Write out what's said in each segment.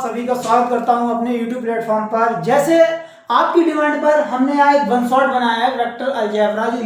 सभी का स्वागत करता हूं अपने YouTube प्लेटफॉर्म पर। जैसे आपकी डिमांड पर हमने यहाँ एक वन शॉट बनाया है वेक्टर अलजेब्रा, जो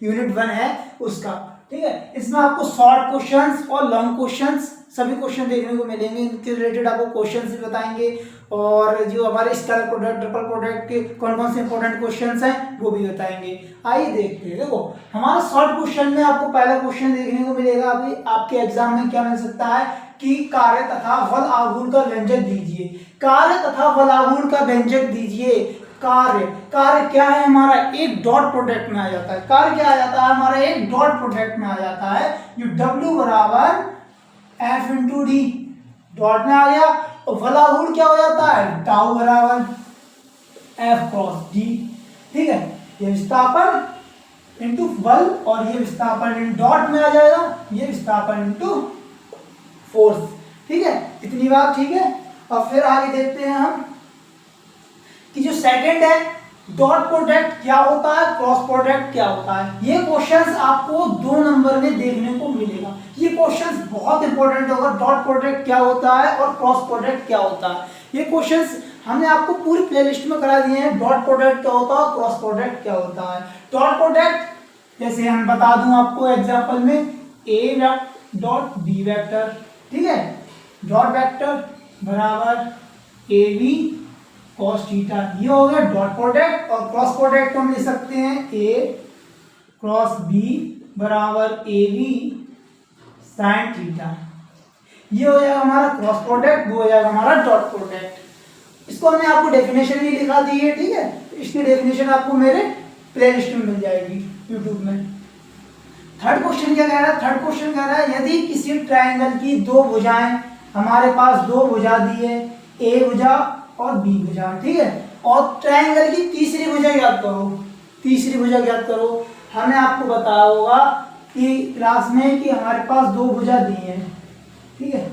यूनिट वन है उसका। ठीक है, इसमें आपको शॉर्ट क्वेश्चंस और लॉन्ग क्वेश्चंस सभी क्वेश्चन देखने को मिलेंगे। इनके रिलेटेड आपको क्वेश्चंस भी बताएंगे और जो हमारे स्केलर प्रोडक्ट, ट्रिपल प्रोडक्ट के कौन कौन से इंपॉर्टेंट क्वेश्चंस हैं वो भी बताएंगे। आइए देखते हैं। देखो, हमारा शॉर्ट क्वेश्चन में आपको पहला क्वेश्चन देखने को मिलेगा। अभी आपके एग्जाम में क्या मिल सकता है कि कार्य तथा फल आगुण का व्यंजक दीजिए। कार्य तथा फल आगुण का व्यंजक दीजिए। कार्य क्या है हमारा, एक डॉट प्रोडक्ट में आ जाता है। कार्य क्या आ जाता है हमारा, एक डॉट प्रोडक्ट में आ जाता है। जो W बराबर F इंटू डी डॉट में आ गया। और फल आगुण क्या हो जाता है, टाउ बराबर F क्रॉस डी। ठीक है, ये विस्थापन इंटू बल और ये विस्थापन इन डॉट में आ जाएगा, ये विस्थापन इंटू फोर्स। ठीक है, इतनी बात ठीक है। और फिर आगे देखते हैं हम कि जो सेकंड है, डॉट प्रोडक्ट क्या होता है, क्रॉस प्रोडक्ट क्या होता है। ये क्वेश्चंस आपको 2 नंबर में देखने को मिलेगा। ये क्वेश्चंस बहुत इंपॉर्टेंट होगा। डॉट प्रोडक्ट क्या होता है और क्रॉस प्रोडक्ट क्या होता है, ये क्वेश्चंस हमने आपको पूरी प्लेलिस्ट में करा दिए हैं। डॉट प्रोडक्ट क्या होता है, क्रॉस प्रोडक्ट क्या होता है। डॉट प्रोडक्ट जैसे हम बता दूं आपको एग्जांपल में, ए डॉट बी वेक्टर। ठीक है, डॉट वेक्टर बराबर ए बी कॉस थीटा, ये हो गया डॉट प्रोडक्ट। और क्रॉस प्रोडक्ट को हम लिख सकते हैं ए क्रॉस बी बराबर ए बी साइन थीटा। ये हो जाएगा हमारा क्रॉस प्रोडक्ट, वो हो जाएगा हमारा डॉट प्रोडक्ट। इसको हमने आपको डेफिनेशन भी लिखा दी है। ठीक है, इसकी डेफिनेशन आपको मेरे प्लेलिस्ट में मिल जाएगी यूट्यूब में। थर्ड क्वेश्चन क्या कह रहा है, थर्ड क्वेश्चन कह रहा है यदि किसी ट्रायंगल की 2 भुजाएं, हमारे पास 2 भुजा दी है, ए भुजा और बी भुजा। ठीक है, और ट्रायंगल की तीसरी भुजा ज्ञात करो। तीसरी भुजा ज्ञात करो। हमने आपको बताया होगा कि क्लास में कि हमारे पास 2 भुजा दी हैं। ठीक है,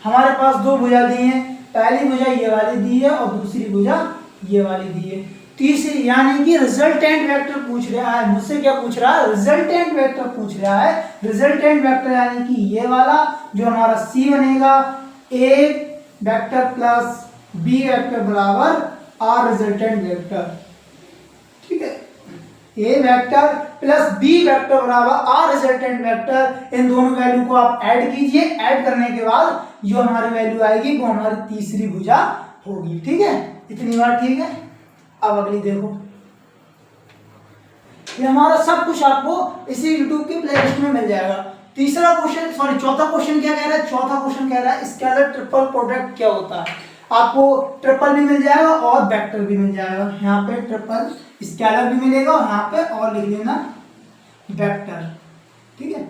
हमारे पास 2 भुजा दी हैं। पहली भुजा ये वाली दी है और दूसरी भुजा ये वाली दी है। तीसरी यानी कि रिजल्टेंट वेक्टर पूछ रहा है मुझसे। क्या पूछ रहा है, रिजल्टेंट वेक्टर पूछ रहा है। रिजल्टेंट वेक्टर यानी कि ये वाला जो हमारा सी बनेगा, ए वेक्टर प्लस बी वेक्टर बराबर आर रिजल्टेंट वेक्टर। ठीक है, ए वेक्टर प्लस बी वेक्टर बराबर आर रिजल्टेंट वेक्टर। इन दोनों वैल्यू को आप ऐड कीजिए। ऐड करने के बाद जो हमारी वैल्यू आएगी वो हमारी तीसरी भुजा होगी। ठीक है, इतनी बात ठीक है। अब अगली देखो, ये हमारा सब कुछ आपको इसी YouTube की प्लेलिस्ट में मिल जाएगा। तीसरा क्वेश्चन, सॉरी चौथा क्वेश्चन क्या कह रहा है, चौथा क्वेश्चन कह रहा है स्केलर ट्रिपल प्रोडक्ट क्या होता है। आपको ट्रिपल भी मिल जाएगा और वेक्टर भी मिल जाएगा। यहाँ पे ट्रिपल स्केलर भी मिलेगा और यहाँ पे और लिख लेना वेक्टर। ठीक है,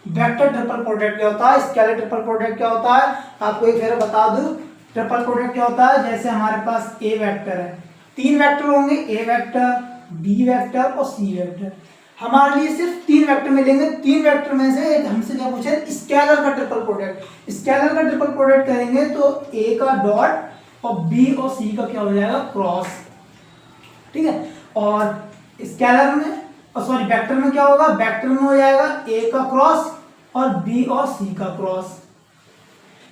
वेक्टर ट्रिपल प्रोडक्ट क्या होता है, स्केलर ट्रिपल प्रोडक्ट क्या होता है, आपको एक फिर बता दूं। ट्रिपल प्रोडक्ट क्या होता है, जैसे हमारे पास ए वेक्टर है, 3 वेक्टर होंगे, ए वेक्टर, बी वेक्टर और सी वेक्टर। हमारे लिए सिर्फ 3 वेक्टर मिलेंगे। 3 वेक्टर में से हमसे क्या पूछे, स्केलर का ट्रिपल प्रोडक्ट। स्केलर का ट्रिपल प्रोडक्ट करेंगे तो ए का डॉट और बी और सी का क्या हो जाएगा, क्रॉस। ठीक है, और स्केलर में सॉरी वेक्टर में क्या होगा, वेक्टर में हो जाएगा ए का क्रॉस और बी और सी का क्रॉस।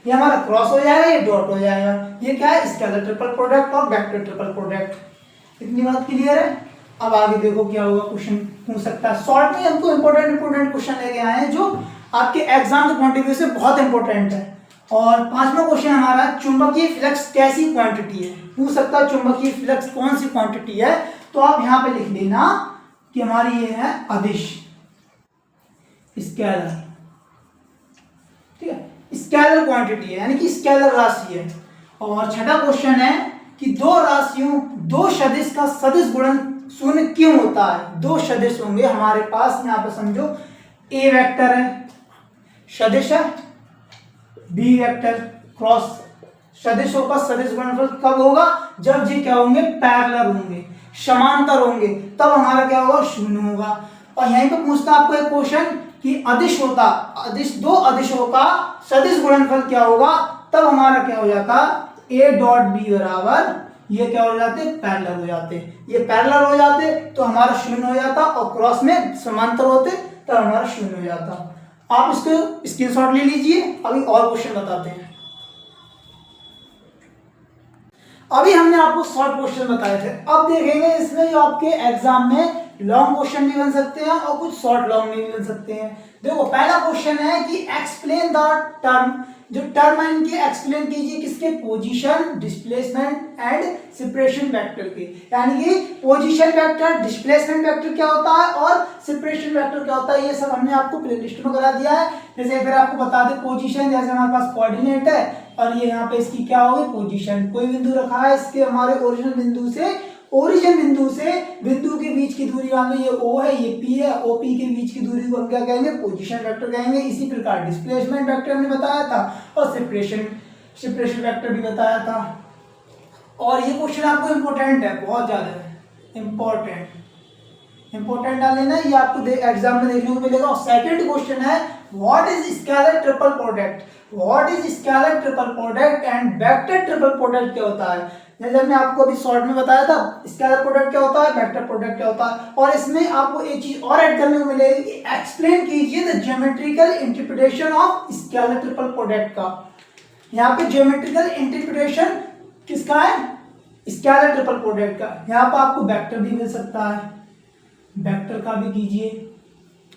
ये हमारा क्रॉस हो जाएगा, ये डॉट हो जाएगा। ये क्या है, स्केलर ट्रिपल प्रोडक्ट और वेक्टर ट्रिपल प्रोडक्ट। इतनी बात क्लियर है। अब आगे देखो क्या होगा, क्वेश्चन पूछ सकता है। शॉर्ट में हमको इंपॉर्टेंट क्वेश्चन लेके आए हैं जो आपके एग्जाम के पॉइंट ऑफ व्यू से बहुत इंपॉर्टेंट है। और 5वां क्वेश्चन हमारा, चुंबकीय फ्लक्स कैसी क्वांटिटी है। पूछ सकता है चुंबकीय फ्लक्स कौन सी क्वांटिटी है, तो आप यहाँ पे लिख लेना कि हमारी ये है अदिश स्केलर। ठीक है, स्केलर क्वांटिटी है यानी कि स्केलर राशि है। और छठा क्वेश्चन है कि 2 राशियों, 2 सदिश का सदिश गुणन 0 क्यों होता है। 2 सदिश होंगे हमारे पास, यहाँ पे समझो ए वेक्टर है, सदिश है, बी वेक्टर क्रॉस। सदिशों का सदिश गुणनफल कब होगा, जब ये क्या होंगे, पैरेलल होंगे, समांतर होंगे, तब हमारा क्या होगा, 0 होगा। और यहीं पे पूछता आपको एक क्वेश्चन कि अदिश होता, अदिश 2 अदिशों का सदिश गुणनफल क्या होगा, तब हमारा क्या हो जाता, ए डॉट बी बराबर ये क्या हो जाते, पैरेलल हो जाते। ये पैरेलल हो जाते तो हमारा 0 हो जाता, और क्रॉस में समांतर होते तब हमारा 0 हो जाता। आप इसको स्क्रीनशॉट ले लीजिए। अभी और क्वेश्चन बताते हैं। अभी हमने आपको शॉर्ट क्वेश्चन बताए थे, अब देखेंगे इसमें जो आपके एग्जाम में लॉन्ग क्वेश्चन भी बन सकते हैं और कुछ शॉर्ट लॉन्ग में भी बन सकते हैं। देखो पहला क्वेश्चन है कि एक्सप्लेन द टर्म, जो टर्म है इनके एक्सप्लेन कीजिए किसके, position, displacement and separation vector के। यानी कि पोजीशन वेक्टर, डिस्प्लेसमेंट वेक्टर क्या होता है और सेपरेशन वेक्टर क्या होता है, ये सब हमने आपको प्लेलिस्ट में करा दिया है। जैसे अगर आपको बता दें पोजीशन, जैसे हमारे पास कोऑर्डिनेट है और ये यहाँ पे इसकी क्या होगी पोजीशन, कोई बिंदु रखा है, इसके हमारे ओरिजिन बिंदु से बिंदु के बीच की दूरी, मान लो ये O है, ये P है, OP के बीच की दूरी को हम क्या कहेंगे, पोजीशन वेक्टर कहेंगे। इसी प्रकार डिस्प्लेसमेंट वेक्टर हमने बताया था और सेपरेशन वेक्टर भी बताया था। और ये क्वेश्चन आपको इंपॉर्टेंट है, बहुत ज्यादा इंपॉर्टेंट डाल लेना, ये आपको एग्जाम में देखने को मिलेगा। और सेकंड क्वेश्चन है what is scalar triple product, what is scalar triple product and vector triple product क्या होता है। जैसे हमने आपको अभी शॉर्ट में बताया था स्केलर प्रोडक्ट क्या होता है, वेक्टर प्रोडक्ट क्या होता है। और इसमें आपको एक चीज और ऐड करने को मिलेगी कि एक्सप्लेन कीजिए the geometrical interpretation of scalar triple product का। यहाँ पे ज्योमेट्रिकल इंटरप्रिटेशन किसका है, स्केलर ट्रिपल प्रोडक्ट का। यहाँ पे आपको वेक्टर भी मिल सकता है, वेक्टर का भी कीजिए।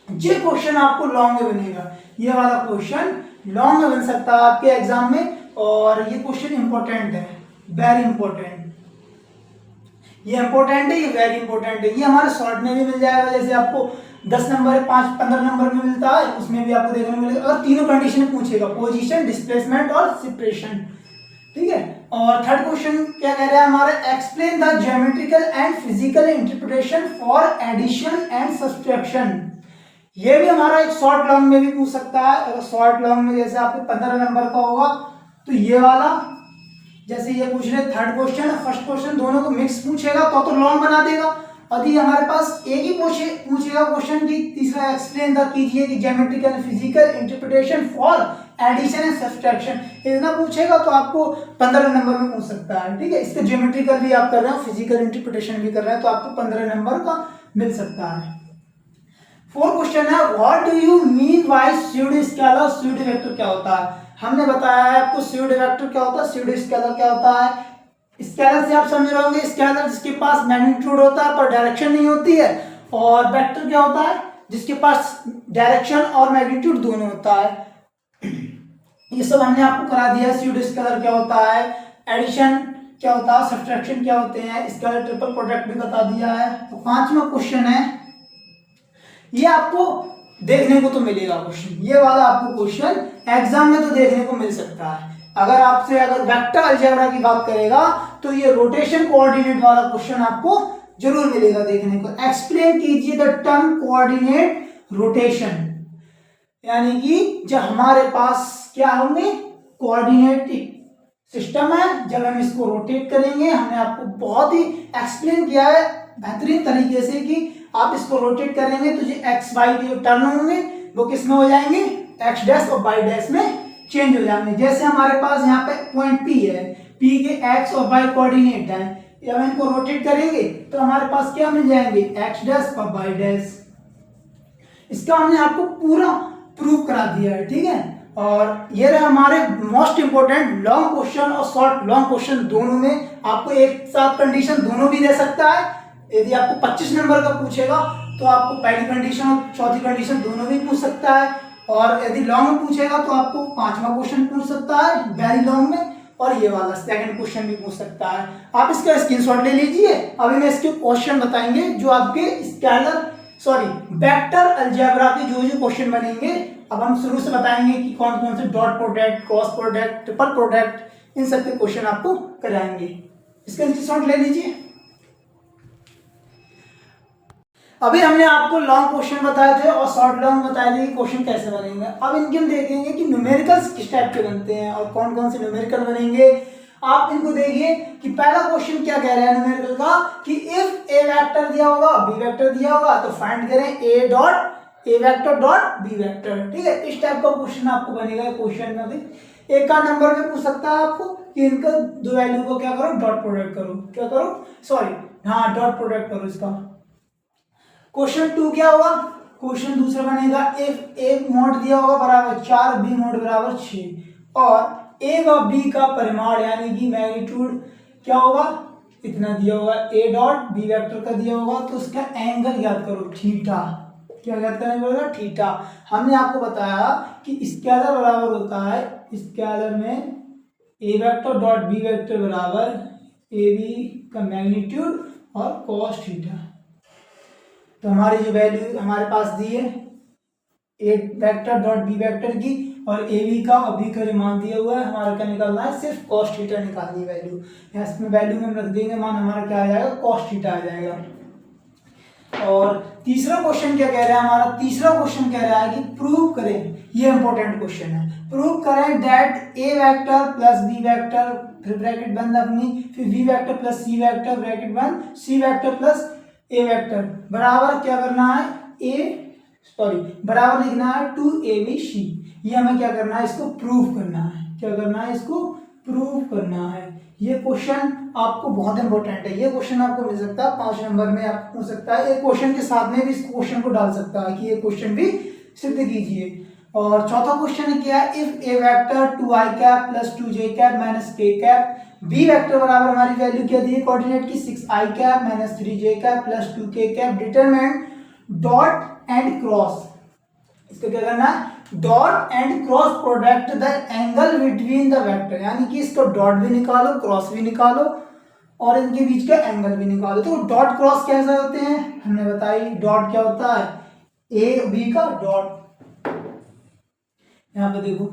ये क्वेश्चन आपको लॉन्ग में बनेगा, ये वाला क्वेश्चन लॉन्ग में बन सकता है आपके एग्जाम में। और ये क्वेश्चन इंपॉर्टेंट है, वेरी इंपॉर्टेंट, ये इंपॉर्टेंट है, ये वेरी इंपॉर्टेंट है। ये हमारे शॉर्ट में भी मिल जाएगा, जैसे आपको 10 नंबर 5-15 नंबर में मिलता है, उसमें भी आपको देखने को मिलेगा। और तीनों कंडीशन पूछेगा, पोजीशन, डिस्प्लेसमेंट और सेपरेशन, ठीक है। और थर्ड क्वेश्चन क्या कह रहा है हमारा, explain the geometrical and physical interpretation for addition and subtraction. ये भी हमारा एक शॉर्ट लॉन्ग में भी पूछ सकता है। अगर शॉर्ट लॉन्ग में जैसे आपको 15 नंबर का होगा तो ये वाला, जैसे ये पूछ रहे थर्ड क्वेश्चन फर्स्ट क्वेश्चन दोनों को मिक्स पूछेगा तो लॉन्ग बना देगा। यदि हमारे पास एक ही पूछेगा क्वेश्चन की, तीसरा एक्सप्लेन द कीजिए कि geometrical and physical interpretation for addition and subtraction, इतना पूछेगा तो आपको 15 नंबर में पूछ सकता है, ठीक है। इसके ज्योमेट्रिकल भी आप कर रहे हो, फिजिकल इंटरप्रिटेशन भी कर रहे हैं, तो आपको 15 नंबर का मिल सकता है। फोर्थ क्वेश्चन है what do you mean by pseudo scalar, pseudo vector क्या होता है। हमने बताया है आपको स्यूडो वेक्टर क्या होता है, स्यूडो स्केलर क्या होता है। स्केलर से आप समझ रहे होंगे, स्केलर जिसके पास मैग्नीट्यूड होता है पर डायरेक्शन नहीं होती है। और वेक्टर क्या होता है, जिसके पास डायरेक्शन और मैग्नीट्यूड दोनों होता है। ये सब हमने आपको करा दिया है। स्यूडो स्केलर क्या होता है, एडिशन क्या होता है, सब्ट्रैक्शन क्या होते हैं, स्केलर ट्रिपल प्रोडक्ट भी बता दिया है। तो पांचवा क्वेश्चन है, ये आपको देखने को तो मिलेगा क्वेश्चन, ये वाला आपको क्वेश्चन एग्जाम में तो देखने को मिल सकता है। अगर वेक्टर अलजेब्रा की बात करेगा तो ये रोटेशन कोऑर्डिनेट वाला क्वेश्चन आपको जरूर मिलेगा देखने को। एक्सप्लेन कीजिए द टर्म कोऑर्डिनेट रोटेशन, यानी कि जब हमारे पास क्या होंगे कोऑर्डिनेट सिस्टम है, जब हम इसको रोटेट करेंगे, हमने आपको बहुत ही एक्सप्लेन किया है बेहतरीन तरीके से कि आप इसको रोटेट करेंगे तो जो एक्स वाई के जो टर्न होंगे वो किस में हो जाएंगे, एक्स डैश और वाई डैश में चेंज हो जाएंगे। जैसे हमारे पास यहाँ पे पॉइंट P है, P के एक्स और वाई कोऑर्डिनेट है, जब हम इनको रोटेट करेंगे तो हमारे पास क्या मिल जाएंगे, एक्स डैश और वाई डैश। इसका हमने आपको पूरा प्रूव करा दिया है, ठीक है। और ये रहे हमारे मोस्ट इंपोर्टेंट लॉन्ग क्वेश्चन और शॉर्ट लॉन्ग क्वेश्चन दोनों में। आपको एक साथ कंडीशन दोनों भी दे सकता है। यदि आपको 25 नंबर का पूछेगा तो आपको पहली कंडीशन और चौथी कंडीशन दोनों भी पूछ सकता है। और यदि लॉन्ग में पूछेगा तो आपको 5वां क्वेश्चन पूछ सकता है वेरी लॉन्ग में, और ये वाला सेकंड क्वेश्चन भी पूछ सकता है। आप इसका स्क्रीनशॉट ले लीजिए। अभी मैं इसके क्वेश्चन बताएंगे जो आपके वेक्टर अलजेब्रा के जो क्वेश्चन बनेंगे। अब हम शुरू से बताएंगे कि कौन कौन से dot product, cross product, triple product, इन सब के क्वेश्चन आपको कराएंगे। इसका स्क्रीनशॉट ले लीजिए। अभी हमने आपको लॉन्ग क्वेश्चन बताए थे और शॉर्ट लॉन्ग बताए थे कि क्वेश्चन कैसे बनेंगे। अब इनके हम देखेंगे कि न्यूमेरिकल्स किस टाइप के बनते हैं और कौन कौन से न्यूमेरिकल बनेंगे। आप इनको देखिए कि पहला क्वेश्चन क्या कह रहा है न्यूमेरिकल का कि इफ ए वेक्टर दिया होगा, बी वेक्टर दिया होगा तो फाइंड करें ए वेक्टर डॉट बी वेक्टर, ठीक है। इस टाइप का क्वेश्चन आपको बनेगा क्वेश्चन में। भी एक का नंबर में पूछ सकता है आपको कि इनका दो वैल्यू को क्या करो, डॉट प्रोडक्ट करो, क्या करो, डॉट प्रोडक्ट करो इसका। क्वेश्चन 2 क्या होगा, क्वेश्चन दूसरा बनेगा इफ ए मोड दिया होगा बराबर 4, बी मोड बराबर 6 और ए व बी का परिमाण यानी कि मैग्नीट्यूड क्या होगा, इतना दिया होगा ए डॉट बी वेक्टर का दिया होगा, तो उसका एंगल याद करो थीटा। क्या याद करना पड़ेगा, थीटा। हमने आपको बताया कि स्केलर बराबर होता है, स्केलर में ए वेक्टर डॉट बी वेक्टर बराबर ए बी का मैग्नीट्यूड और कॉस थीटा। तो हमारी जो वैल्यू हमारे पास दी है ए वेक्टर डॉट बी वेक्टर की और ए बी का और बी का जो मान दिया हुआ है, हमारा क्या निकालना है, सिर्फ कॉस थीटा निकालनी है वैल्यू। यहाँ इसमें वैल्यू में हम रख देंगे मान, हमारा क्या आ जाएगा, कॉस थीटा आ जाएगा। और तीसरा क्वेश्चन क्या कह रहा है, हमारा तीसरा क्वेश्चन कह रहा है कि प्रूव करें, ये इंपॉर्टेंट क्वेश्चन है, प्रूव करें that A vector plus B vector फिर ब्रैकेट बंद अपनी, फिर B vector plus C vector bracket बंद, C vector plus A vector बराबर क्या करना है, बराबर लिखना है 2abc। ये हमें क्या करना है, इसको प्रूव करना है। क्या करना है, इसको प्रूव करना है। ये क्वेश्चन आपको बहुत इंपॉर्टेंट है, ये क्वेश्चन आपको मिल सकता है 5 नंबर में, आपको हो सकता है एक क्वेश्चन के साथ में भी इस क्वेश्चन को डाल सकता है कि ये क्वेश्चन भी सिद्ध कीजिए। और चौथा क्वेश्चन क्या है, if A vector 2i cap plus 2j cap minus k cap B vector बराबर हमारी वैल्यू क्या दी है कोऑर्डिनेट की 6i cap minus 3j cap plus 2k cap determine dot and cross. इसको क्या करना है, dot and cross product the angle between the vector, यानी कि इसको डॉट भी निकालो क्रॉस भी निकालो और इनके बीच का एंगल भी निकालो। तो डॉट क्रॉस कैसे होते हैं, हमने बताई डॉट क्या होता है, ए बी का डॉट, यहाँ पे देखो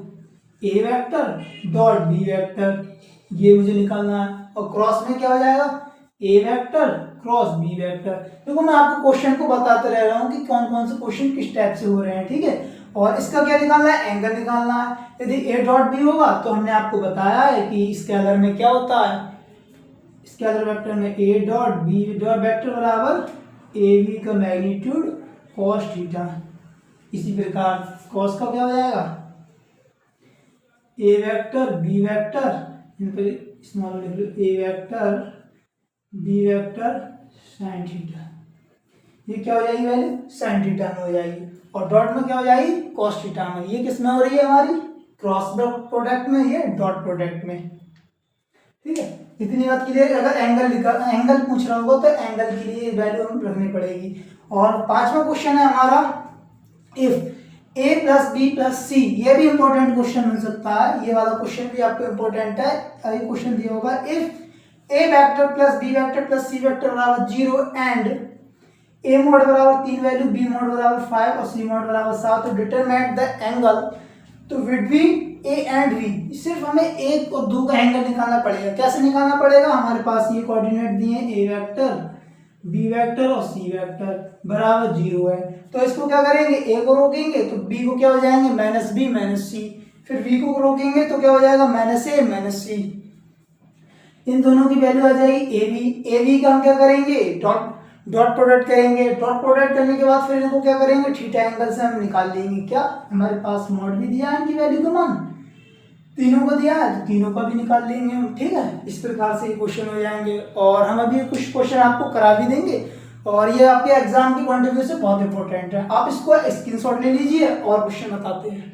ए वेक्टर डॉट बी वेक्टर, ये मुझे निकालना है। और क्रॉस में क्या हो जाएगा, A vector cross B vector. देखो मैं आपको क्वेश्चन को बताते रह रहा हूँ कि कौन कौन से क्वेश्चन किस टाइप से हो रहे हैं, ठीक है। और इसका क्या निकालना है, एंगल निकालना है। यदि ए डॉट बी होगा तो हमने आपको बताया है कि स्केलर में क्या होता है, स्केलर वेक्टर में A dot B dot vector बराबर ए बी का मैग्नीट्यूड कॉस थीटा। इसी प्रकार कॉस का क्या हो जाएगा, ए वेक्टर बी वेक्टर, इन पे स्मॉल लिख लो, A vector B vector sine theta. ये क्या हो जाएगी वैल्यू, साइन थीटा में हो जाएगी। और डॉट में क्या हो जाएगी, कॉस थीटा में। ये किस में हो रही है हमारी, क्रॉस प्रोडक्ट में, ये डॉट प्रोडक्ट में, ठीक है। इतनी बात क्लियर। अगर एंगल पूछ रहा होगा तो एंगल के लिए वैल्यू हमें रखनी पड़ेगी। और पांचवा क्वेश्चन है हमारा, if A plus B plus C, ये भी इंपॉर्टेंट क्वेश्चन मिल सकता है, ये वाला क्वेश्चन भी आपको इंपॉर्टेंट है। अभी क्वेश्चन दिया होगा, if A vector plus B vector plus C vector बराबर 0 एंड ए मोड बराबर 3 वैल्यू, बी मोड बराबर 5 और सी मोड बराबर 7, तो डिटरमाइन द एंगल तो बिटवीन ए एंड बी। सिर्फ हमें एक और दो का एंगल निकालना पड़ेगा। कैसे निकालना पड़ेगा, हमारे पास ये कोऑर्डिनेट दिए हैं, ए वेक्टर बी वेक्टर और सी वेक्टर बराबर 0 है। तो इसको क्या करेंगे, ए को रोकेंगे तो बी को क्या हो जाएंगे, माइनस बी माइनस सी, फिर बी को रोकेंगे तो क्या हो जाएगा, माइनस ए माइनस सी। इन दोनों की वैल्यू आ जाएगी ए बी। ए बी का हम क्या करेंगे, डॉट प्रोडक्ट करेंगे। डॉट प्रोडक्ट करने के बाद फिर इनको क्या करेंगे, थीटा एंगल से हम निकाल लेंगे। क्या हमारे पास मॉड भी दिया है इनकी वैल्यू का मान, तीनों को दिया है तो तीनों का भी निकाल लेंगे हम, ठीक है। इस प्रकार से ये क्वेश्चन हो जाएंगे। और हम अभी कुछ क्वेश्चन आपको करा भी देंगे और ये आपके एग्जाम के पॉइंट ऑफ व्यू से बहुत इंपॉर्टेंट है। आप इसको स्क्रीनशॉट ले लीजिए और क्वेश्चन बताते हैं।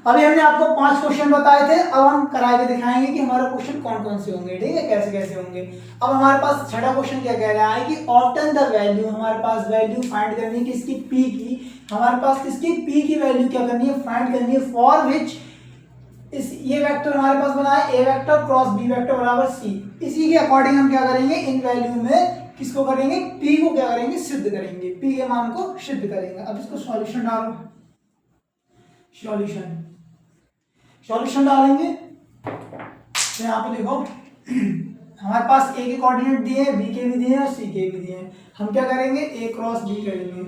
अभी हमने आपको 5 क्वेश्चन बताए थे, अब हम करा के दिखाएंगे कि हमारे क्वेश्चन कौन कौन से होंगे, ठीक है, कैसे कैसे होंगे। अब हमारे पास छठा क्वेश्चन क्या कह रहा है कि ऑब्टेन द वैल्यू, हमारे पास वैल्यू फाइंड करनी है किसकी, पी की। हमारे पास किसकी, पी की वैल्यू क्या करनी है, फाइंड करनी है, फॉर विच ये वेक्टर हमारे पास बना है ए वेक्टर क्रॉस बी वेक्टर बराबर सी। इसी के अकॉर्डिंग हम क्या करेंगे, इन वैल्यू में किसको करेंगे, पी को क्या करेंगे, सिद्ध करेंगे, पी के मान को सिद्ध करेंगे। अब इसको सॉल्यूशन डालो, सॉल्यूशन डालेंगे तो यहाँ पे देखो हमारे पास ए के कोऑर्डिनेट दिए हैं, बी के भी दिए हैं और सी के भी दिए हैं। हम क्या करेंगे, ए क्रॉस बी करेंगे,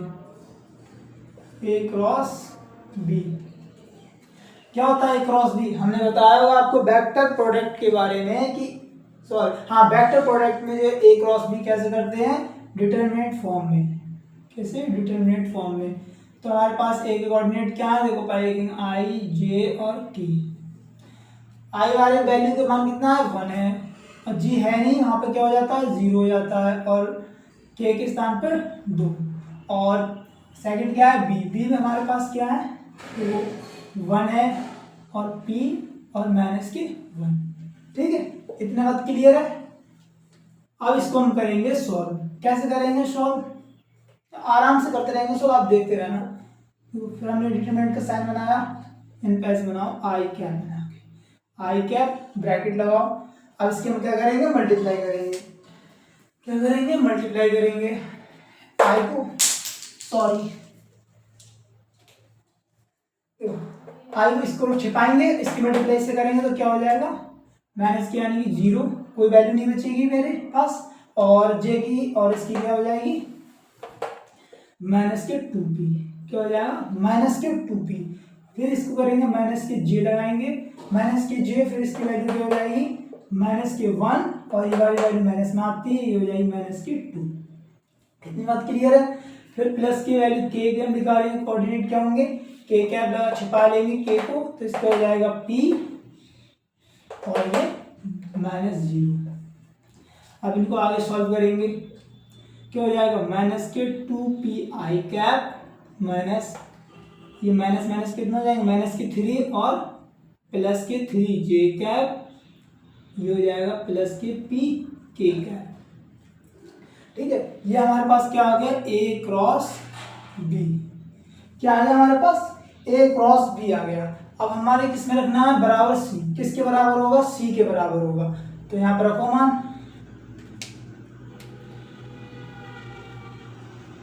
ए क्रॉस बी। क्या होता है ए क्रॉस बी, हमने बताया होगा आपको वेक्टर प्रोडक्ट के बारे में कि वेक्टर प्रोडक्ट में जो ए क्रॉस बी कैसे करते हैं, डिटरमिनेंट फॉर्म में। कैसे, डिटरमिनेंट फॉर्म में। तो हमारे पास ए के कोऑर्डिनेट क्या है, देखो पहले आई जे और टी। आई वाले वैल्यू का मान कितना है, 1 है, और जी है नहीं, वहाँ पे क्या हो जाता है, 0 हो जाता है, और के स्थान पर 2। और सेकंड क्या है, बी। बी में हमारे पास क्या है, तो 1 है और पी और माइनस के 1। ठीक है, इतना बात क्लियर है। अब इसको हम करेंगे सॉल्व। कैसे करेंगे सॉल्व? आराम से करते रहेंगे सॉल्व, आप देखते रहना। तो फिर हमने डिटरमिनेंट का साइन बनाया, इन पे ऐसे बनाओ आई कैप बना के, आई कैप ब्रैकेट लगाओ। अब इसके हम क्या करेंगे? मल्टीप्लाई करेंगे। क्या करेंगे? मल्टीप्लाई करेंगे आई को, सॉरी आई को इसको छिपाएंगे, इसकी मल्टीप्लाई से करेंगे तो क्या हो जाएगा? माइनस की यानी कि 0, कोई वैल्यू नहीं बचेगी मेरे पास, और जे की और इसकी क्या हो जाएगी? माइनस के 2p। क्या हो जाएगा? माइनस के 2p। फिर इसको करेंगे माइनस के जे लगाएंगे, माइनस के जे, फिर इसकी वैल्यू क्या हो जाएगी? माइनस के 1, और ये वाली वैल्यू माइनस में आती है, ये हो जाएगी माइनस के 2। इतनी बात क्लियर है। फिर प्लस की वैल्यू के हम निकालेंगे, कोऑर्डिनेट क्या होंगे? के कैप लगा छिपा लेंगे के को, तो इसका हो जाएगा p और ये -0। अब इनको आगे सॉल्व करेंगे, क्या हो जाएगा? माइनस के 2p आई कैप माइनस, ये माइनस माइनस कितना हो जाएगा? माइनस के 3 और प्लस के 3 जे कैप, ये हो जाएगा प्लस के p के कैप। ठीक है, ये हमारे पास क्या आ गया? a cross b। क्या आ गया हमारे पास? a क्रॉस b आ गया। अब हमारे किस में रखना है? बराबर c। किसके बराबर होगा? c के बराबर होगा। तो यहां पर रखो मान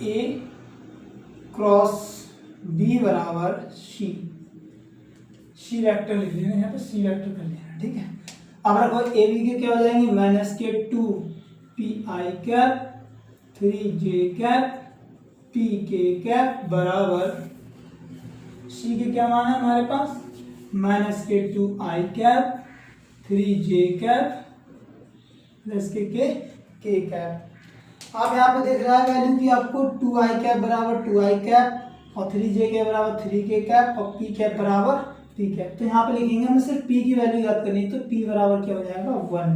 a क्रॉस b बराबर c। c वेक्टर लिख लेना, यहाँ पे c वेक्टर कर लेना। ठीक है, अब रखो a b के क्या हो जाएंगे? माइनस के 2p आई कैप 3j कैप p के कैप बराबर c के क्या मान है हमारे पास? माइनस के 2 आई कैप 3j कैप प्लस के कैप। आप यहाँ पे देख रहा है वैल्यू की आपको 2 आई कैप बराबर 2 आई कैप और 3j के बराबर 3k कैप और p कैप बराबर p कैप। तो यहाँ पे लिखेंगे हमें सिर्फ p की वैल्यू याद करनी है, तो p बराबर क्या हो जाएगा? 1।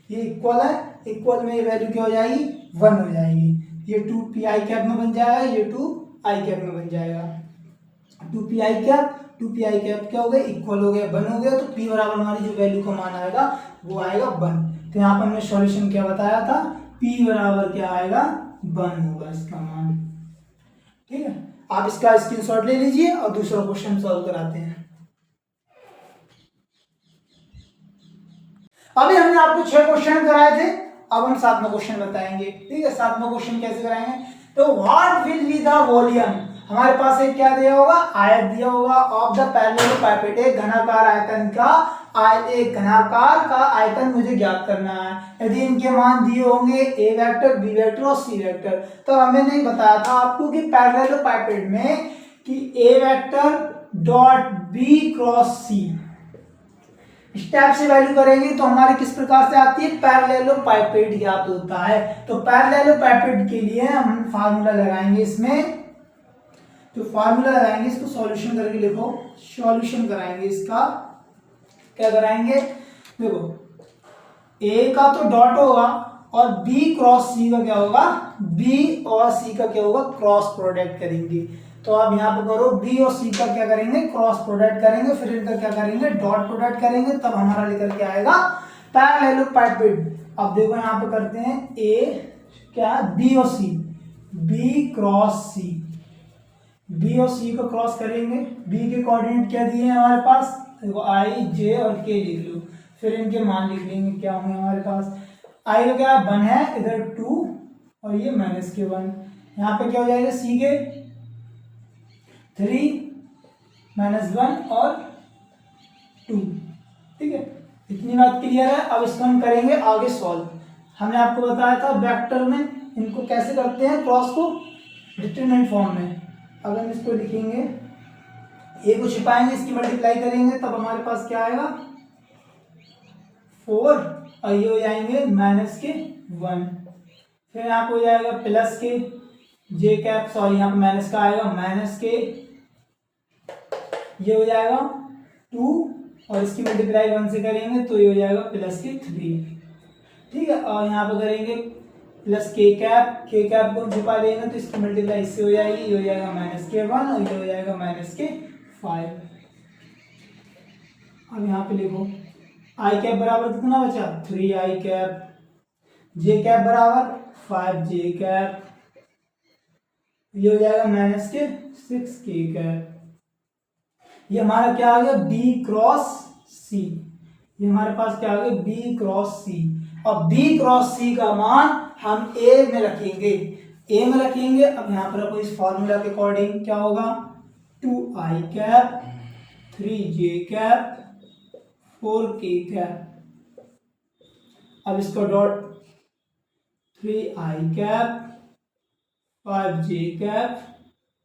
ये इक्वल है, इक्वल में ये वैल्यू क्या हो जाएगी? 1 हो जाएगी। ये 2p आई कैप में बन जाएगा, ये 2 आई कैप में बन जाएगा। 2p आई कैप क्या हो गया? इक्वल हो गया, 1 हो गया। तो p बराबर हमारी जो वैल्यू का मान आएगा वो आएगा 1। तो यहाँ पर हमने सॉल्यूशन क्या बताया था? p बराबर क्या आएगा? 1 होगा इसका मान। ठीक है, आप इसका स्क्रीनशॉट ले लीजिए और दूसरा क्वेश्चन सॉल्व कराते हैं। अभी हमने आपको 6 क्वेश्चन कराए थे, अब हम 7वां क्वेश्चन बताएंगे। ठीक है, 7वां क्वेश्चन कैसे कराएंगे? तो what will be the volume? हमारे पास एक क्या दिया होगा? आयत दिया होगा ऑफ द पैरेललोपाइपेड, एक घनाकार आयतन का एक घनाकार का आयतन मुझे ज्ञात करना है। यदि इनके मान दिए होंगे a वेक्टर, b वेक्टर और c वेक्टर, तो हमें नहीं बताया था आपको कि पैरेललोपाइपेड में कि a vector dot b cross c इस टाइप से वैल्यू करेंगे तो हमारी किस प्रकार से आती है? पैरेललोपाइपेड ज्ञात होता है। तो पैरेललोपाइपेड के लिए हम फार्मूला लगाएंगे इसमें, तो फार्मूला लगाएंगे, इसको सॉल्यूशन करके लिखो, सॉल्यूशन कराएंगे इसका। क्या कराएंगे? देखो a का तो डॉट होगा और b क्रॉस c का क्या होगा? b और c का क्या होगा? क्रॉस प्रोडक्ट करेंगे। तो आप यहाँ पे करो b और c का क्या करेंगे? क्रॉस प्रोडक्ट करेंगे, फिर इनका क्या करेंगे? डॉट प्रोडक्ट करेंगे, तब हमारा निकल के आएगा पैरेललोपाइपेड। अब देखो यहाँ पे करते हैं a क्या? b और c, b cross c, b और c को क्रॉस करेंगे। b के कोऑर्डिनेट क्या दिए हैं हमारे पास? देखो i, j और k लिख लो, फिर इनके मान लिख लेंगे। क्या होंगे हमारे पास? i का क्या 1 है, इधर 2 और ये माइनस के 1। यहाँ पे क्या हो जाएगा? c के 3 -1 और 2। ठीक है, इतनी बात क्लियर है। अब इसको हम करेंगे आगे सॉल्व। हमने आपको बताया था वेक्टर में इनको कैसे करते हैं, क्रॉस को डिटरमिनेंट फॉर्म में। अब हम इसको लिखेंगे, ए को छिपाएंगे, इसकी मल्टीप्लाई करेंगे, तब हमारे पास क्या आएगा? 4 और ये हो जाएंगे माइनस के 1। फिर यहाँ पे हो जाएगा प्लस के जे कैप, सॉरी यहाँ पे माइनस का आएगा, माइनस के ये हो जाएगा 2 और इसकी मल्टीप्लाई 1 से करेंगे तो ये हो जाएगा प्लस के 3। ठीक है, और यहाँ पे करेंगे प्लस के कैप को छिपा देंगे तो इसकी मल्टीप्लाई इससे हो जाएगी, ये हो जाएगा माइनस के 1 और ये हो जाएगा माइनस के 5। अब यहाँ पे लिखो आई कैप बराबर कितना बचा, 3 आई कैप, जे कैप बराबर 5 जे कैप, ये हो जाएगा माइनस के 6 के कैप। ये हमारा क्या आ गया, बी क्रॉस सी, ये हमारे पास क्या आ गया, बी क्रॉस सी। और बी क्रॉस सी का मान हम ए में रखेंगे, ए में रखेंगे। अब यहाँ पर इस फॉर्मूला के अकॉर्डिंग क्या होगा, 2 आई कैप, 3 जे कैप, 4 के कैप। अब इसको डॉट 3 आई कैप, 5 जे कैप,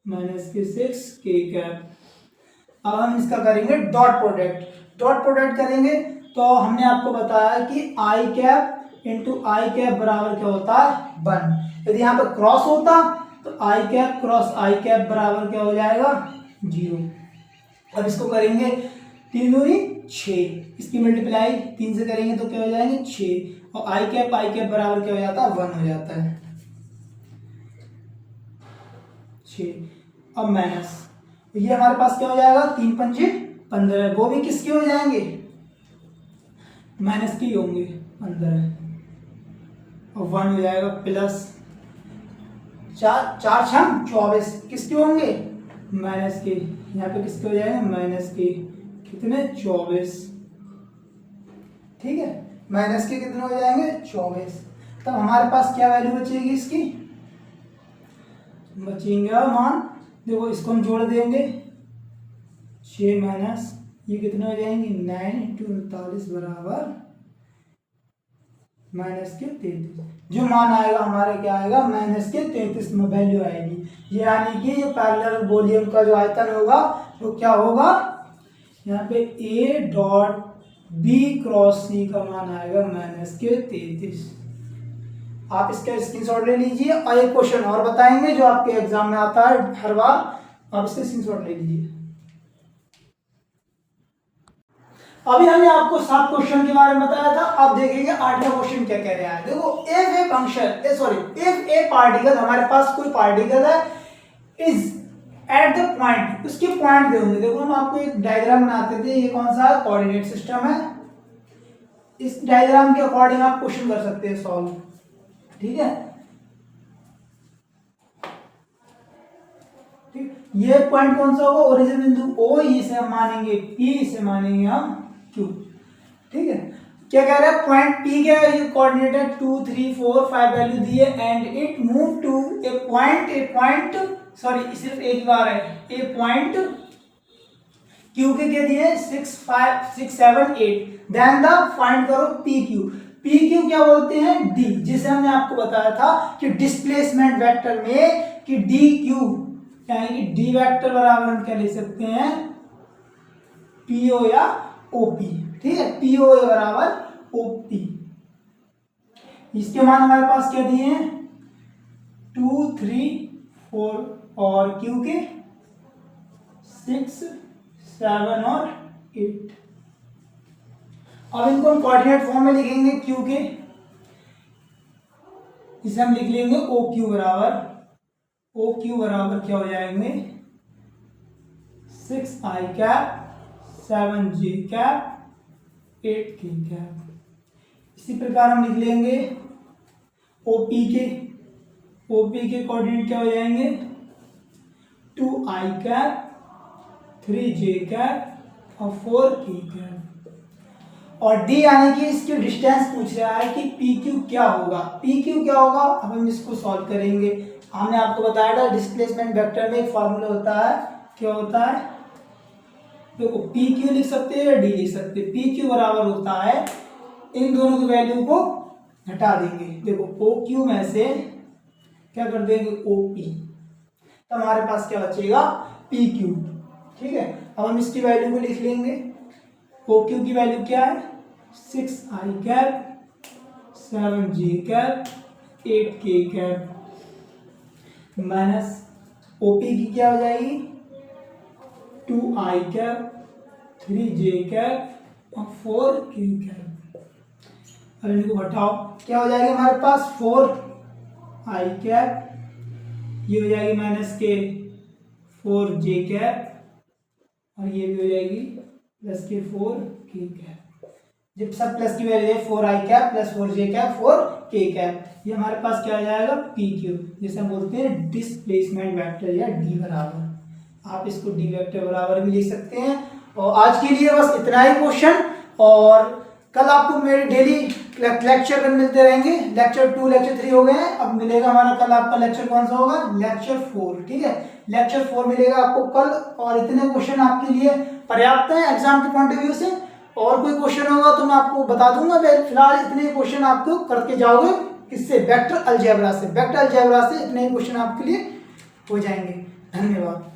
माइनस के 6 के कैप। अब हम इसका करेंगे डॉट प्रोडक्ट। डॉट प्रोडक्ट करेंगे तो हमने आपको बताया कि आई कैप इंटू आई कैप बराबर क्या होता है, 1। यदि यहाँ पर क्रॉस होता तो आई कैप क्रॉस आई कैप बराबर क्या हो जाएगा, 0। अब इसको करेंगे 3 दूनी 6, इसकी मल्टीप्लाई 3 से करेंगे तो क्या हो जाएंगे 6, और आई कैप बराबर क्या हो जाता है, 1 हो जाता है 6। अब माइनस, ये हमारे पास क्या हो जाएगा, 3 पंजे 15, वो भी किसके हो जाएंगे, माइनस के होंगे 15, और 1 हो जाएगा प्लस 4 6 24, किसके होंगे, माइनस के। यहाँ पे किसके हो जाएंगे, माइनस के कितने, 24। ठीक है, माइनस के कितने हो जाएंगे, 24। तब हमारे पास क्या वैल्यू बचेगी इसकी, बचेंगे मान, देखो इसको हम जोड़ देंगे, 6 माइनस ये कितने हो जाएंगे, 9 इंटू 39 बराबर माइनस के 33। जो मान आएगा हमारे क्या आएगा, माइनस के 33 में वैल्यू आएगी। यानी कि ये पैरेलल वॉल्यूम का जो आयतन होगा वो क्या होगा, यहाँ पे ए डॉट बी क्रॉस सी का मान आएगा माइनस के 33। आप इसका स्क्रीनशॉट ले लीजिए, और एक क्वेश्चन और बताएंगे जो आपके एग्जाम में आता है हर बार, आप इसका स्क्रीनशॉट ले लीजिए। अभी हमने आपको 7 क्वेश्चन के बारे में बताया था, अब देखेंगे 8वां क्वेश्चन क्या कह रहा है। देखो if a function if A particle, हमारे पास कोई पार्टिकल है, इज एट द पॉइंट, उसके पॉइंट दे होंगे। देखो हम आपको एक डायग्राम बनाते थे, ये कौन सा कोऑर्डिनेट सिस्टम है, इस डायग्राम के अकॉर्डिंग आप क्वेश्चन कर सकते हैं सॉल्व। ठीक है, ठीक, ये पॉइंट कौन सा होगा, ओरिजिन बिंदु ओ, इसे हम मानेंगे पी, इसे मानेंगे हम क्यू। ठीक है, क्या कह रहा है, पॉइंट पी क्या है, ये कोऑर्डिनेट है 2 3 4 5 वैल्यू दी है, and it move to a point sorry सिर्फ एक बार है, ए पॉइंट क्यू के क्या दिए 6 5 6 7 8, देन द फाइंड करो पी क्यू। पी क्यू क्या बोलते हैं, डी, जिसे हमने आपको बताया था कि डिस्प्लेसमेंट वेक्टर में कि डी क्यू, यानी कि डी वेक्टर बराबर हम क्या ले सकते हैं, पीओ या ओपी। ठीक है, पीओ बराबर ओपी। इसके मान हमारे पास क्या दिए हैं, 2 3 4, और क्यू के 6 7 और 8। अब इनको हम कोऑर्डिनेट फॉर्म में लिखेंगे क्यू के, इसे हम लिख लेंगे ओ क्यू बराबर क्या हो जाएंगे, 6 आई कैप, 7 जे कैप, 8 के कैप। इसी प्रकार हम लिख लेंगे ओपी के कोऑर्डिनेट क्या हो जाएंगे, 2 आई कैप, 3 जे कैप और 4 के कैप। और डी यानी कि इसकी डिस्टेंस पूछ रहा है कि पी क्यू क्या होगा, अब हम इसको सॉल्व करेंगे। हमने आपको बताया था डिस्प्लेसमेंट वेक्टर में एक फॉर्मूला होता है, क्या होता है, देखो पी क्यू लिख सकते हैं या डी लिख सकते हैं। पी क्यू बराबर होता है, इन दोनों की वैल्यू को हटा देंगे, देखो ओ क्यू में से क्या कर देंगे ओ पी, तो हमारे पास क्या बचेगा पी क्यू। ठीक है, अब हम इसकी वैल्यू को लिख लेंगे, ओ क्यू की वैल्यू क्या है, 6 आई कैप, 7 जे कैप, 8 के कैप, माइनस ओपी की क्या हो जाएगी, 2 आई कैप, 3 जे कैप और 4 के कैप। अब इनको हटाओ, क्या हो जाएगा हमारे पास 4 आई कैप, ये हो जाएगी माइनस के 4 जे कैप, और ये भी हो जाएगी प्लस के 4k कैप, जब सब प्लस की वैल्यू है 4i cap plus 4j cap 4k cap, ये हमारे पास क्या आ जाएगा p क्यूब, जिसे हम बोलते हैं डिस्प्लेसमेंट वेक्टर या d बराबर, आप इसको d वेक्टर बराबर भी लिख सकते हैं। और आज के लिए बस इतना ही क्वेश्चन, और कल आपको मेरे डेली लेक्चर में मिलते रहेंगे। लेक्चर 2 लेक्चर 3 हो गए हैं, अब मिलेगा हमारा कल आपका लेक्चर कौन सा होगा, लेक्चर 4, ठीक है, लेक्चर 4 मिलेगा आपको कल। और इतने क्वेश्चन आपके लिए पर्याप्त है एग्जाम के पॉइंट ऑफ व्यू से, और कोई क्वेश्चन होगा तो मैं आपको बता दूंगा। फिलहाल इतने क्वेश्चन आपको करके जाओगे, किससे, वेक्टर अलजेब्रा से, वेक्टर अलजेब्रा से इतने क्वेश्चन आपके लिए हो जाएंगे। धन्यवाद।